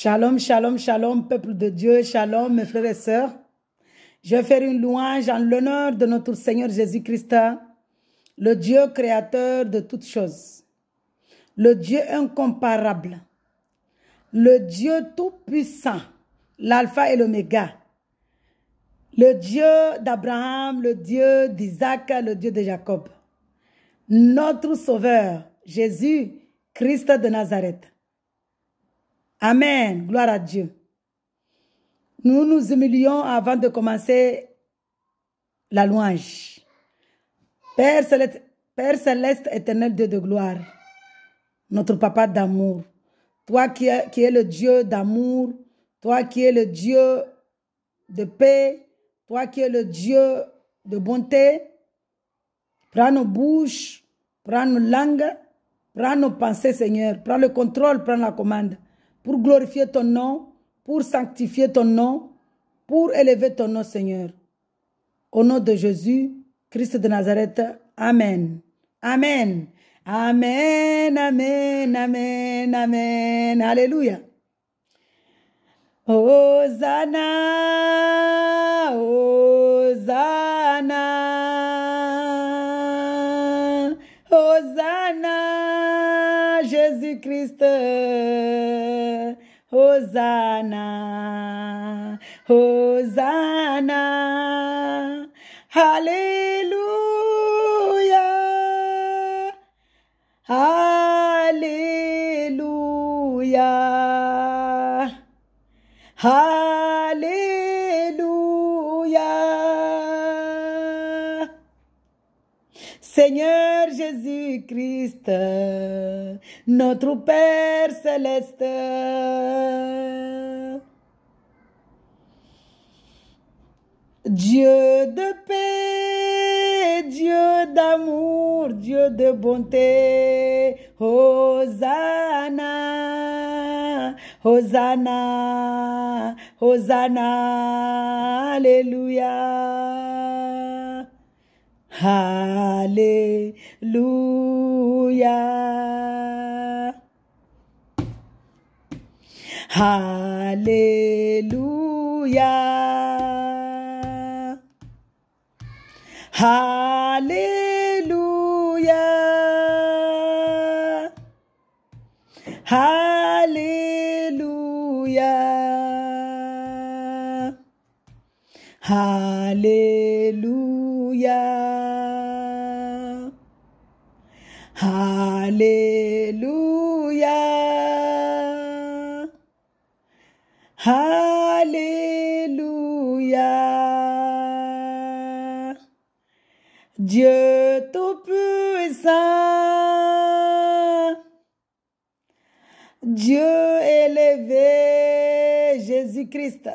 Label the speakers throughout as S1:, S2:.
S1: Shalom, shalom, shalom, peuple de Dieu, shalom, mes frères et sœurs. Je vais faire une louange en l'honneur de notre Seigneur Jésus-Christ, le Dieu créateur de toutes choses, le Dieu incomparable, le Dieu tout-puissant, l'alpha et l'oméga, le Dieu d'Abraham, le Dieu d'Isaac, le Dieu de Jacob, notre Sauveur, Jésus-Christ de Nazareth. Amen. Gloire à Dieu. Nous nous humilions avant de commencer la louange. Père céleste, éternel Dieu de gloire, notre papa d'amour, toi qui es le Dieu d'amour, toi qui es le Dieu de paix, toi qui es le Dieu de bonté, prends nos bouches, prends nos langues, prends nos pensées, Seigneur, prends le contrôle, prends la commande, pour glorifier ton nom, pour sanctifier ton nom, pour élever ton nom, Seigneur. Au nom de Jésus, Christ de Nazareth, Amen. Amen. Amen, amen, amen, amen. Alléluia. Hosanna, Hosanna, Hosanna, Jésus-Christ. Hosanna, Hosanna, Alléluia, Alléluia, Alléluia. Seigneur Jésus-Christ, notre Père céleste, Dieu de paix, Dieu d'amour, Dieu de bonté, Hosanna, Hosanna, Hosanna, Alléluia, Alléluia, Alléluia, Alléluia, Alléluia, Alléluia, Alléluia, Alléluia. Dieu tout-puissant, Dieu élevé, Jésus-Christ,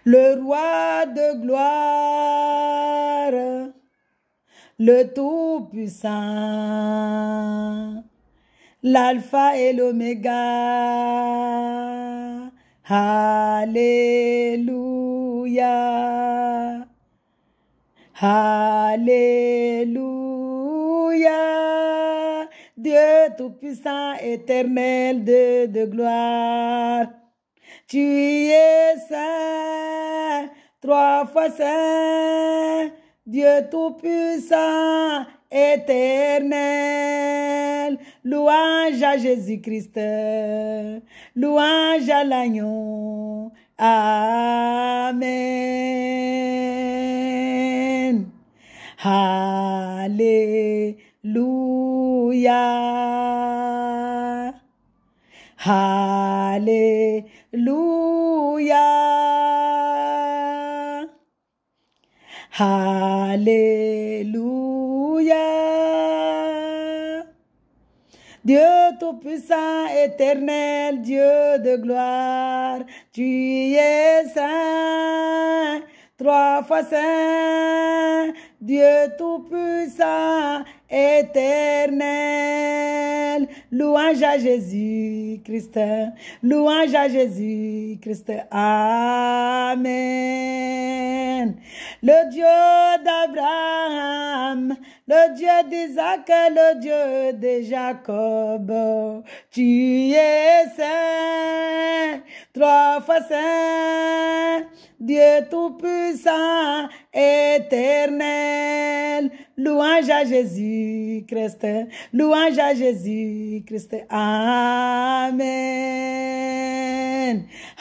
S1: le roi de gloire, le tout-puissant, l'alpha et l'oméga, Alléluia. Alléluia, Dieu tout-puissant, éternel, de gloire. Tu es saint, trois fois saint, Dieu tout-puissant, éternel. Louange à Jésus-Christ, louange à l'agneau. Amen. Alléluia. Alléluia. Alléluia. Dieu tout-puissant, éternel, Dieu de gloire, tu es saint, trois fois saint, Dieu tout-puissant, éternel. Louange à Jésus-Christ, louange à Jésus-Christ. Amen. Le Dieu d'Abraham, le Dieu d'Isaac, le Dieu de Jacob, tu es saint. trois fois saint, Dieu tout-puissant, éternel. Louange à Jésus-Christ, louange à Jésus-Christ. Amen.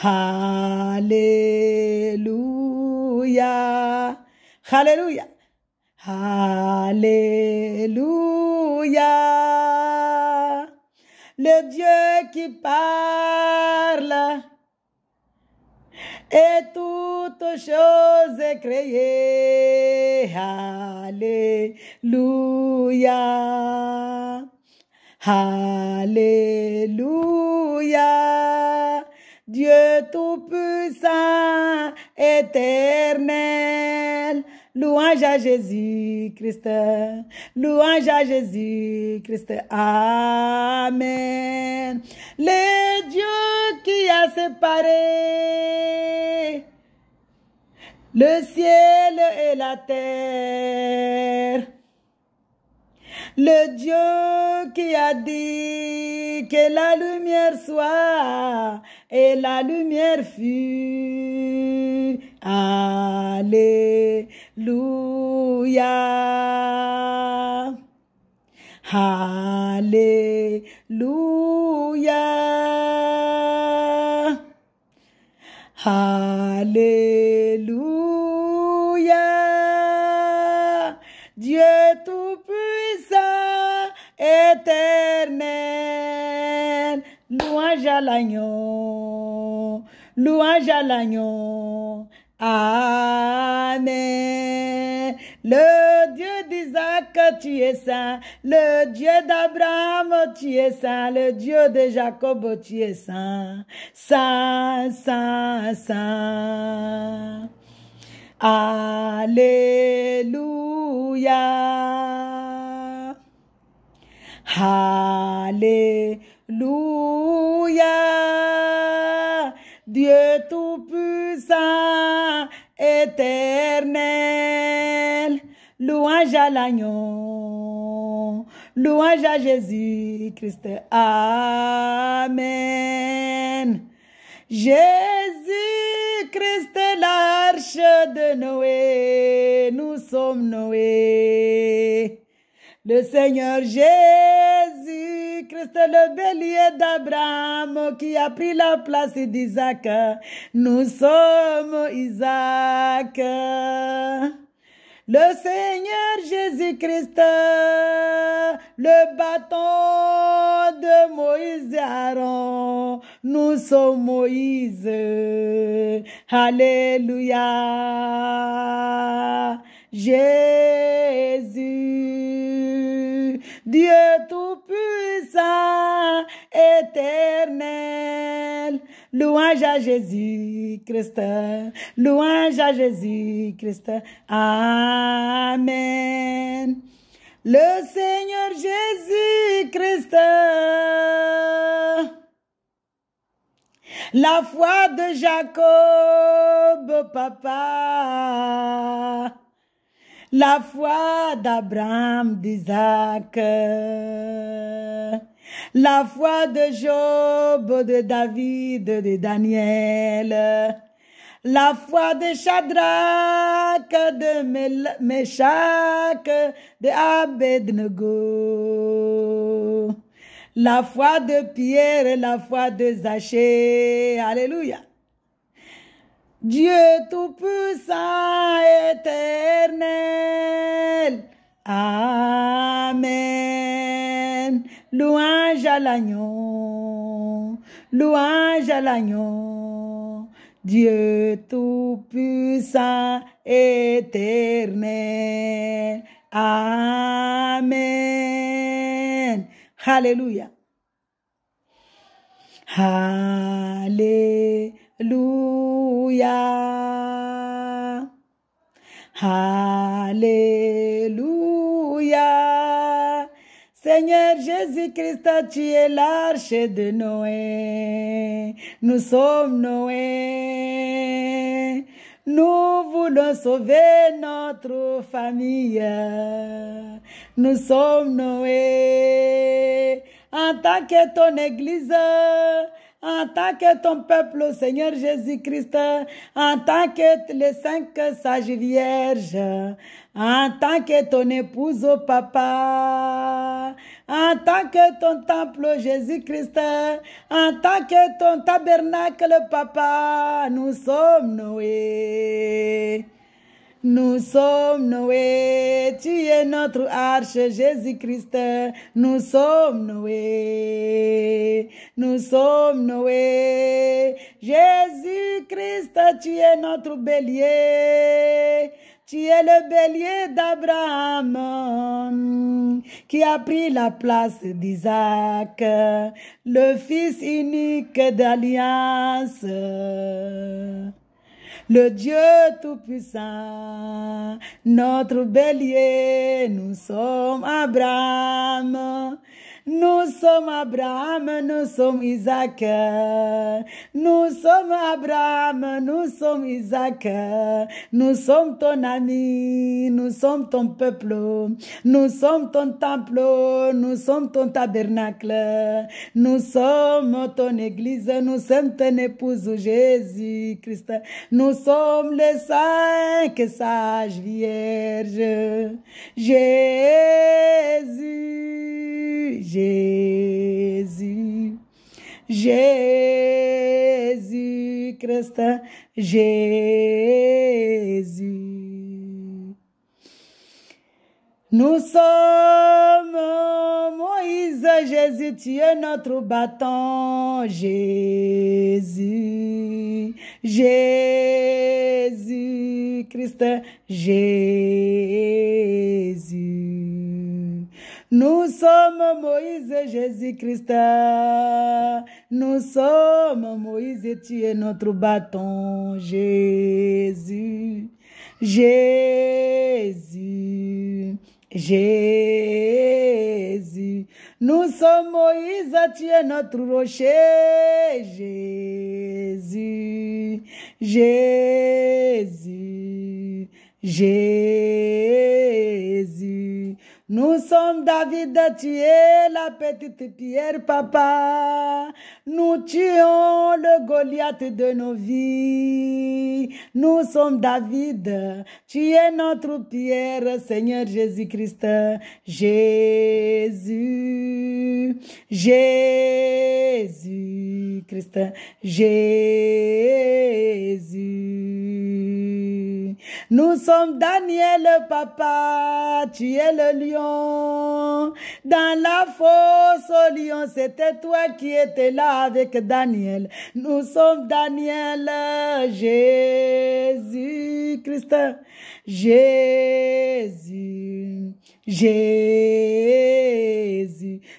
S1: Alléluia. Alléluia. Alléluia. Le Dieu qui parle et toutes choses est créées. Alléluia. Alléluia. Dieu tout-puissant, éternel. Louange à Jésus-Christ. Louange à Jésus-Christ. Amen. Le Dieu qui a séparé le ciel et la terre. Le Dieu qui a dit que la lumière soit et la lumière fut. Alléluia. Alléluia. Alléluia. Dieu tout-puissant, éternel. Louange à l'agneau. Louange à l'agneau. Amen. Le Dieu d'Isaac, tu es saint. Le Dieu d'Abraham, tu es saint. Le Dieu de Jacob, tu es saint. Saint, saint, saint. Alléluia. Alléluia. Dieu tout-puissant, éternel. Louange à l'agneau. Louange à Jésus-Christ. Amen. Jésus-Christ, l'arche de Noé. Nous sommes Noé. Le Seigneur Jésus-Christ, le bélier d'Abraham qui a pris la place d'Isaac. Nous sommes Isaac. Le Seigneur Jésus-Christ, le bâton de Moïse et Aaron. Nous sommes Moïse. Alléluia. Jésus, Dieu tout-puissant, éternel. Louange à Jésus-Christ. Louange à Jésus-Christ. Amen. Le Seigneur Jésus-Christ, la foi de Jacob, papa. La foi d'Abraham, d'Isaac, la foi de Job, de David, de Daniel, la foi de Shadrach, de Meshach, de Abednego, la foi de Pierre et la foi de Zachée. Alléluia. Dieu tout-puissant, éternel. Amen. Louange à l'agneau. Louange à l'agneau. Dieu tout-puissant, éternel. Amen. Alléluia. Alléluia. Alléluia. Seigneur Jésus-Christ, tu es l'arche de Noé. Nous sommes Noé. Nous voulons sauver notre famille. Nous sommes Noé. En tant que ton église, en tant que ton peuple, Seigneur Jésus-Christ, en tant que les 5 sages vierges, en tant que ton épouse, oh papa, en tant que ton temple, Jésus-Christ, en tant que ton tabernacle, papa, nous sommes Noé. Nous sommes Noé, tu es notre arche, Jésus-Christ. Nous sommes Noé, nous sommes Noé. Jésus-Christ, tu es notre bélier. Tu es le bélier d'Abraham qui a pris la place d'Isaac, le fils unique d'alliance. Le Dieu Tout-Puissant, notre bélier, nous sommes Abraham. Nous sommes Abraham, nous sommes Isaac. Nous sommes Abraham, nous sommes Isaac. Nous sommes ton ami, nous sommes ton peuple. Nous sommes ton temple, nous sommes ton tabernacle. Nous sommes ton église, nous sommes ton épouse Jésus-Christ. Nous sommes les 5 sages vierges. Jésus, Jésus, Jésus-Christ, Jésus. Nous sommes Moïse, Jésus, tu es notre bâton, Jésus, Jésus, Christ, Jésus. Nous sommes Moïse, Jésus-Christ. Nous sommes Moïse et tu es notre bâton, Jésus, Jésus, Jésus. Nous sommes Moïse, tu es notre rocher, Jésus, Jésus, Jésus. Nous sommes David, tu es la petite pierre, papa. Nous tuons le Goliath de nos vies. Nous sommes David, tu es notre pierre, Seigneur Jésus-Christ. Jésus, Jésus-Christ, Jésus. Nous sommes Daniel, papa, tu es le lion. Dans la fosse au lion, c'était toi qui étais là avec Daniel. Nous sommes Daniel, Jésus-Christ, Jésus, Jésus.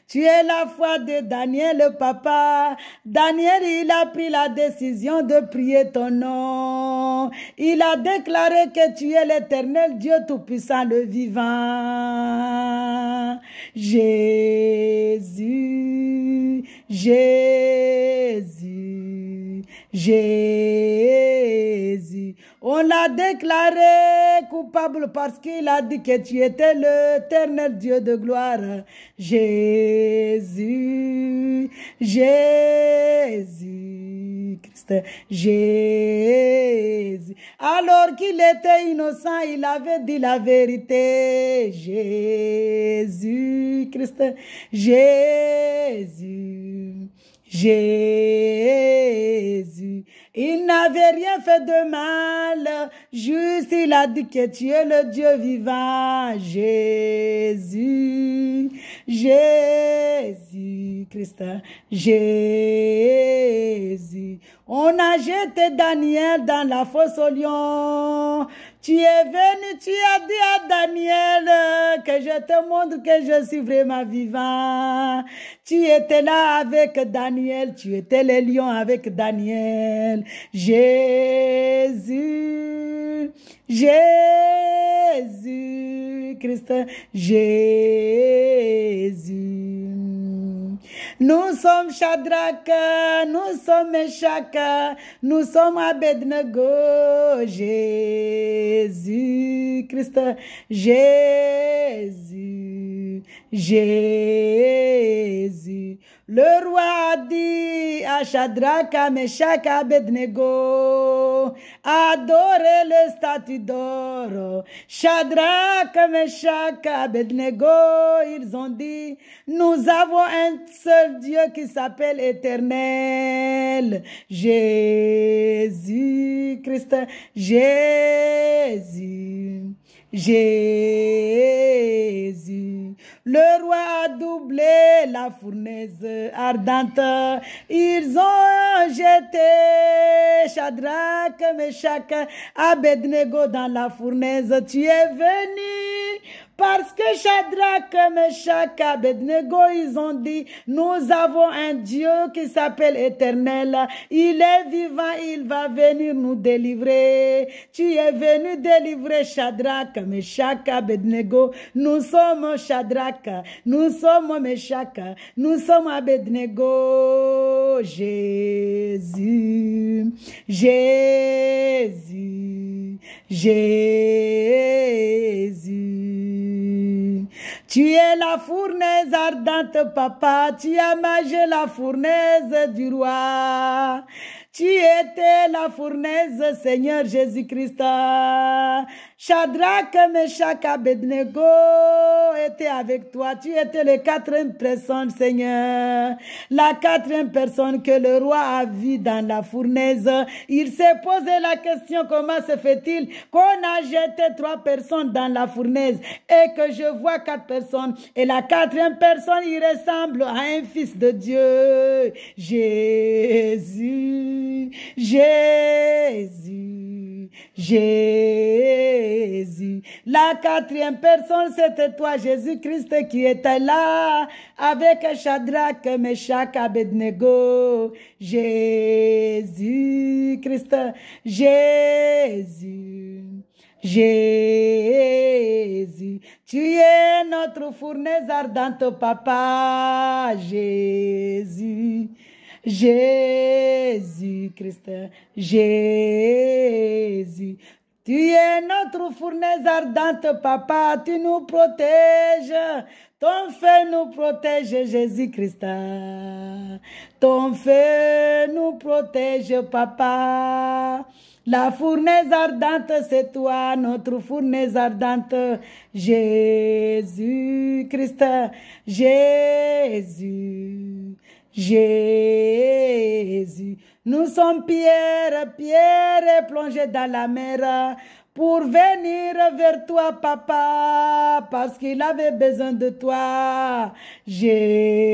S1: Tu es la foi de Daniel, papa. Daniel, il a pris la décision de prier ton nom. Il a déclaré que tu es l'Éternel Dieu Tout-Puissant, le vivant. Jésus, Jésus, Jésus. On l'a déclaré coupable parce qu'il a dit que tu étais l'Éternel Dieu de gloire. Jésus, Jésus, Christ, Jésus. Alors qu'il était innocent, il avait dit la vérité. Jésus, Christ, Jésus, Jésus. Il n'avait rien fait de mal, juste il a dit que tu es le Dieu vivant. Jésus, Jésus, Christ, Jésus. On a jeté Daniel dans la fosse au lion. Tu es venu, tu as dit à Daniel que je te montre que je suis vraiment vivant. Tu étais là avec Daniel, tu étais les lions avec Daniel. Jésus, Jésus, Christ, Jésus. Nous sommes Shadrach, nous sommes Meshach, nous sommes Abednego. Jésus Christ, Jésus, Jésus. Le roi a dit à Shadrach, à Meshach, à Abednego, adorez le statue d'or. Shadrach, Meshach, Abednego, ils ont dit, nous avons un seul Dieu qui s'appelle Éternel. Jésus Christ, Jésus, Jésus. Le roi a doublé la fournaise ardente. Ils ont jeté Shadrach, Meshach, Abednego dans la fournaise. Tu es venu parce que Shadrach, Meshach, Abednego, ils ont dit, nous avons un Dieu qui s'appelle Éternel. Il est vivant, il va venir nous délivrer. Tu es venu délivrer Shadrach, Meshach, Abednego. Nous sommes Shadrach, nous sommes Meshach, nous sommes Abednego. Jésus, Jésus, Jésus. Tu es la fournaise ardente, papa. Tu as mangé la fournaise du roi. Tu étais la fournaise, Seigneur Jésus-Christ. Shadrach, Meshach, Abednego étaient avec toi. Tu étais la quatrième personne, Seigneur. La quatrième personne que le roi a vue dans la fournaise. Il s'est posé la question, comment se fait-il qu'on a jeté 3 personnes dans la fournaise et que je vois 4 personnes. Et la quatrième personne, il ressemble à un fils de Dieu. Jésus, Jésus, Jésus. La quatrième personne, c'était toi, Jésus-Christ, qui était là avec Shadrach, Meshach, Abednego. Jésus-Christ, Jésus, Jésus. Tu es notre fournaise ardente, papa. Jésus, Jésus-Christ, Jésus. Tu es notre fournaise ardente, papa, tu nous protèges. Ton feu nous protège, Jésus-Christ. Ton feu nous protège, papa. La fournaise ardente, c'est toi, notre fournaise ardente. Jésus-Christ, Jésus, Jésus. Nous sommes Pierre, Pierre plongé dans la mer pour venir vers toi, papa, parce qu'il avait besoin de toi. Jésus,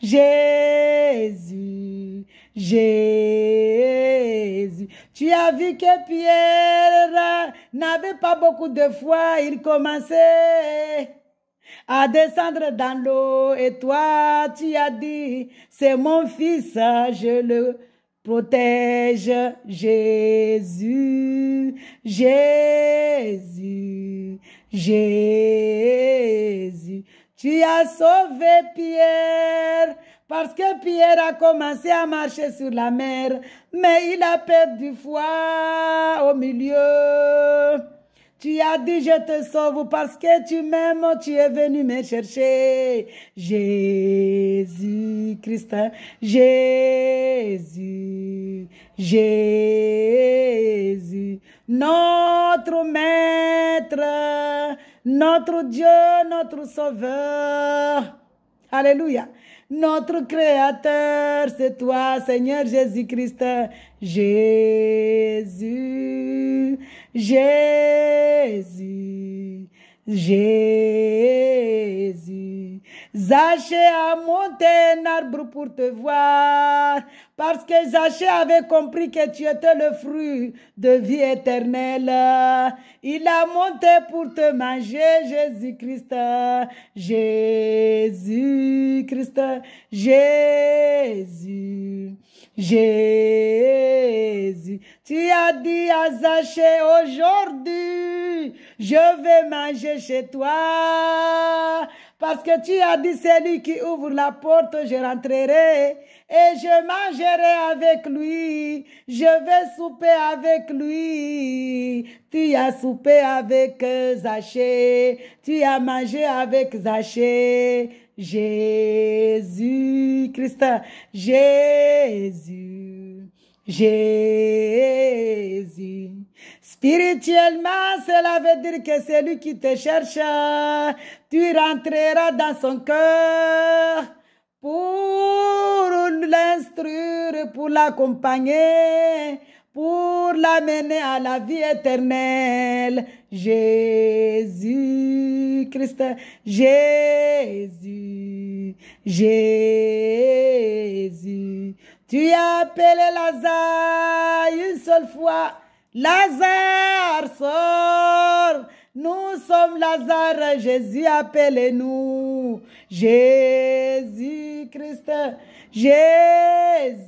S1: Jésus, Jésus. Tu as vu que Pierre n'avait pas beaucoup de foi, il commençait à descendre dans l'eau et toi tu as dit, c'est mon fils, je le protège. Jésus, Jésus, Jésus. Tu as sauvé Pierre parce que Pierre a commencé à marcher sur la mer, mais il a perdu foi au milieu. Tu as dit, je te sauve parce que tu m'aimes, tu es venu me chercher. Jésus-Christ, Jésus, Jésus, notre maître, notre Dieu, notre sauveur. Alléluia. Notre créateur, c'est toi, Seigneur Jésus-Christ. Jésus, Jésus, Jésus. Zachée a monté un arbre pour te voir, parce que Zachée avait compris que tu étais le fruit de vie éternelle. Il a monté pour te manger, Jésus-Christ, Jésus-Christ, Jésus, Jésus. Tu as dit à Zachée, aujourd'hui, je vais manger chez toi, Parce que tu as dit, c'est lui qui ouvre la porte, je rentrerai et je mangerai avec lui. Je vais souper avec lui. Tu as soupé avec Zachée. Tu as mangé avec Zachée. Jésus-Christ, Jésus, Jésus. Spirituellement, cela veut dire que c'est lui qui te cherche. Tu rentreras dans son cœur pour l'instruire, pour l'accompagner, pour l'amener à la vie éternelle. Jésus-Christ, Jésus, Jésus. Tu as appelé Lazare une seule fois. Lazare, sort. Nous sommes Lazare, Jésus, appelez-nous. Jésus-Christ, Jésus-Christ,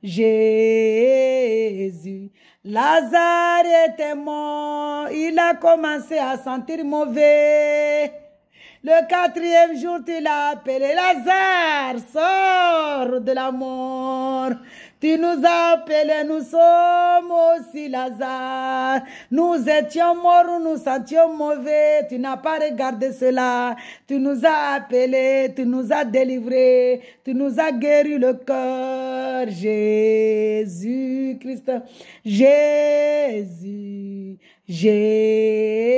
S1: Jésus. Lazare était mort, il a commencé à sentir mauvais. Le 4e jour, tu l'as appelé Lazare, sors de la mort. Tu nous as appelés, nous sommes aussi Lazare. Nous étions morts, nous sentions mauvais. Tu n'as pas regardé cela. Tu nous as appelés, tu nous as délivrés. Tu nous as guéri le cœur. Jésus-Christ, Jésus, Jésus.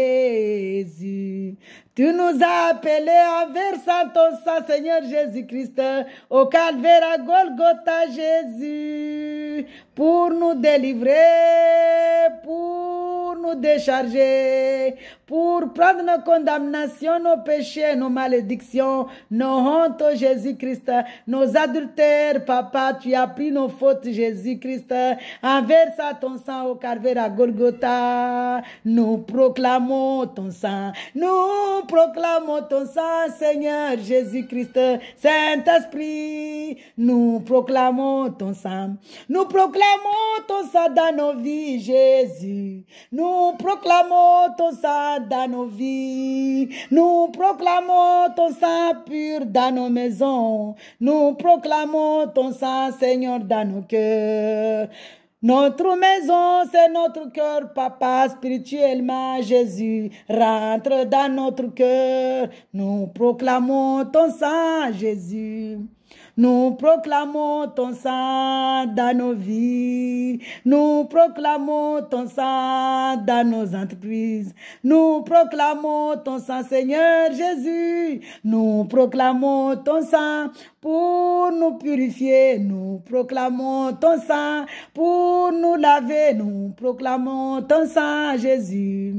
S1: Tu nous as appelés en versant ton sang, Seigneur Jésus-Christ, au calvaire à Golgotha, Jésus, pour nous délivrer, pour nous décharger, pour prendre nos condamnations, nos péchés, nos malédictions, nos hontes, Jésus-Christ, nos adultères, Papa, tu as pris nos fautes, Jésus-Christ, en versant ton sang au calvaire à Golgotha. Nous proclamons ton sang, nous proclamons ton sang, Seigneur Jésus-Christ, Saint-Esprit, nous proclamons ton sang, nous proclamons ton sang dans nos vies, Jésus, nous proclamons ton sang dans nos vies, nous proclamons ton sang pur dans nos maisons, nous proclamons ton sang, Seigneur, dans nos cœurs. Notre maison, c'est notre cœur, Papa, spirituellement, Jésus, rentre dans notre cœur. Nous proclamons ton sang, Jésus. Nous proclamons ton sang dans nos vies. Nous proclamons ton sang dans nos entreprises. Nous proclamons ton sang, Seigneur Jésus. Nous proclamons ton sang pour nous purifier. Nous proclamons ton sang pour nous laver. Nous proclamons ton sang, Jésus.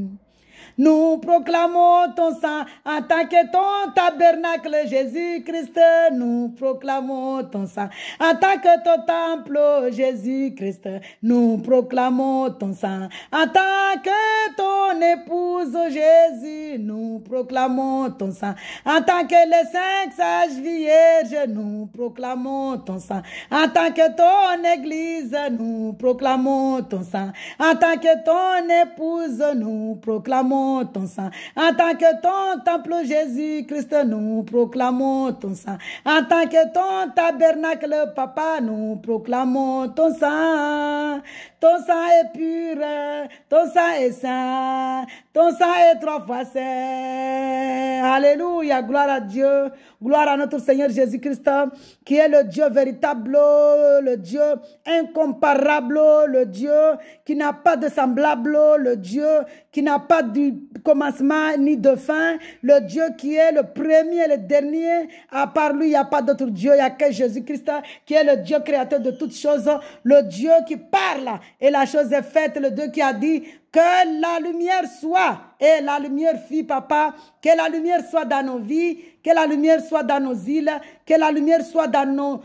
S1: Nous proclamons ton sang en tant que ton tabernacle, Jésus-Christ. Nous proclamons ton sang en tant que ton temple, Jésus-Christ. Nous proclamons ton sang en tant que ton épouse, Jésus. Nous proclamons ton sang en tant que les 5 sages vierges. Nous proclamons ton sang en tant que ton église. Nous proclamons ton sang en tant que ton épouse. Nous proclamons ton sang. En tant que ton temple, Jésus-Christ, nous proclamons ton sang. En tant que ton tabernacle, Papa, nous proclamons ton sang. Ton sang est pur, ton sang est saint, ton sang est 3 fois saint. Alléluia, gloire à Dieu, gloire à notre Seigneur Jésus-Christ, qui est le Dieu véritable, le Dieu incomparable, le Dieu qui n'a pas de semblable, le Dieu qui n'a pas de commencement ni de fin, le Dieu qui est le premier et le dernier. À part lui, il n'y a pas d'autre Dieu, il n'y a que Jésus-Christ qui est le Dieu créateur de toutes choses, le Dieu qui parle et la chose est faite, le Dieu qui a dit que la lumière soit, et la lumière fit, Papa, que la lumière soit dans nos vies, que la lumière soit dans nos îles, que la lumière soit dans nos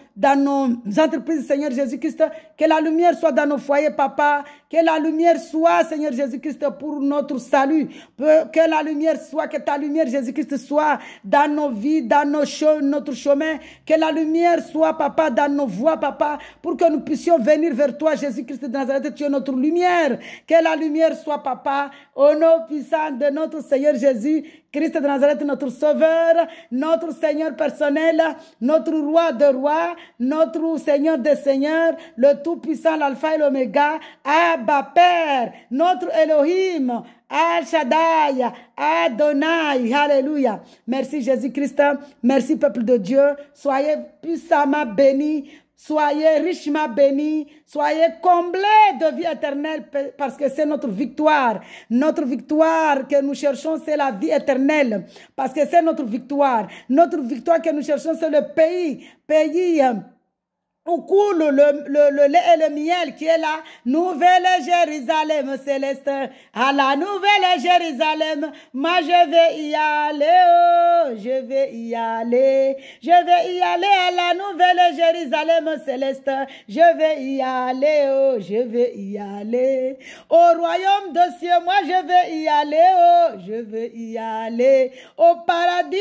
S1: entreprises, Seigneur Jésus-Christ, que la lumière soit dans nos foyers, Papa, que la lumière soit, Seigneur Jésus-Christ, pour notre salut, que la lumière soit, que ta lumière, Jésus-Christ, soit dans nos vies, dans notre chemin, que la lumière soit, Papa, dans nos voies, Papa, pour que nous puissions venir vers toi, Jésus-Christ de Nazareth, tu es notre lumière, que la lumière soit, Papa, au nom puissant joie de notre Seigneur Jésus, Christ de Nazareth, notre Sauveur, notre Seigneur personnel, notre Roi de rois, notre Seigneur des seigneurs, le Tout-Puissant, l'Alpha et l'Oméga, Abba Père, notre Elohim, Al Shaddai, Adonai, Alléluia. Merci Jésus-Christ, merci peuple de Dieu, soyez puissamment bénis. Soyez richement bénis, soyez comblés de vie éternelle parce que c'est notre victoire. Notre victoire que nous cherchons, c'est la vie éternelle parce que c'est notre victoire. Notre victoire que nous cherchons, c'est le pays où coule le lait et le miel qui est la nouvelle Jérusalem céleste. À la nouvelle Jérusalem, moi je vais y aller, oh, je vais y aller. Je vais y aller à la nouvelle Jérusalem céleste. Je vais y aller, oh, je vais y aller. Au royaume de cieux, moi je vais y aller, oh, je vais y aller. Au paradis,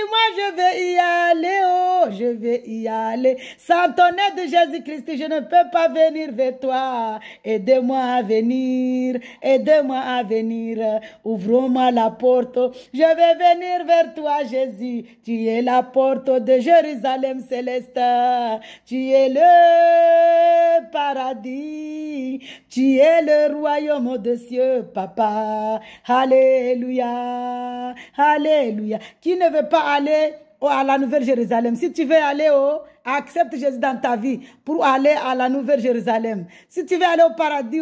S1: moi je vais y aller, oh, je vais y aller. Sans ton de Jésus-Christ, je ne peux pas venir vers toi. Aide-moi à venir, aide-moi à venir. Ouvre-moi la porte. Je vais venir vers toi, Jésus. Tu es la porte de Jérusalem céleste. Tu es le paradis. Tu es le royaume des cieux, papa. Alléluia. Alléluia. Qui ne veut pas aller à la Nouvelle Jérusalem? Si tu veux aller accepte Jésus dans ta vie pour aller à la Nouvelle Jérusalem. Si tu veux aller au paradis,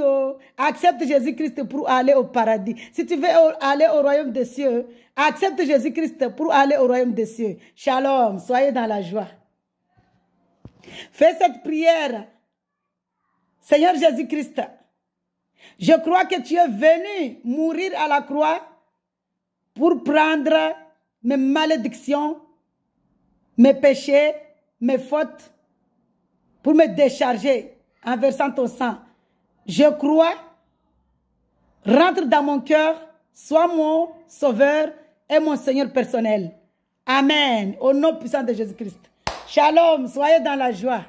S1: accepte Jésus-Christ pour aller au paradis. Si tu veux aller au royaume des cieux, accepte Jésus-Christ pour aller au royaume des cieux. Shalom, soyez dans la joie. Fais cette prière. Seigneur Jésus-Christ, je crois que tu es venu mourir à la croix pour prendre mes malédictions, mes péchés, mes fautes, pour me décharger en versant ton sang. Je crois, rentre dans mon cœur, sois mon sauveur et mon Seigneur personnel. Amen. Au nom puissant de Jésus-Christ. Shalom, soyez dans la joie.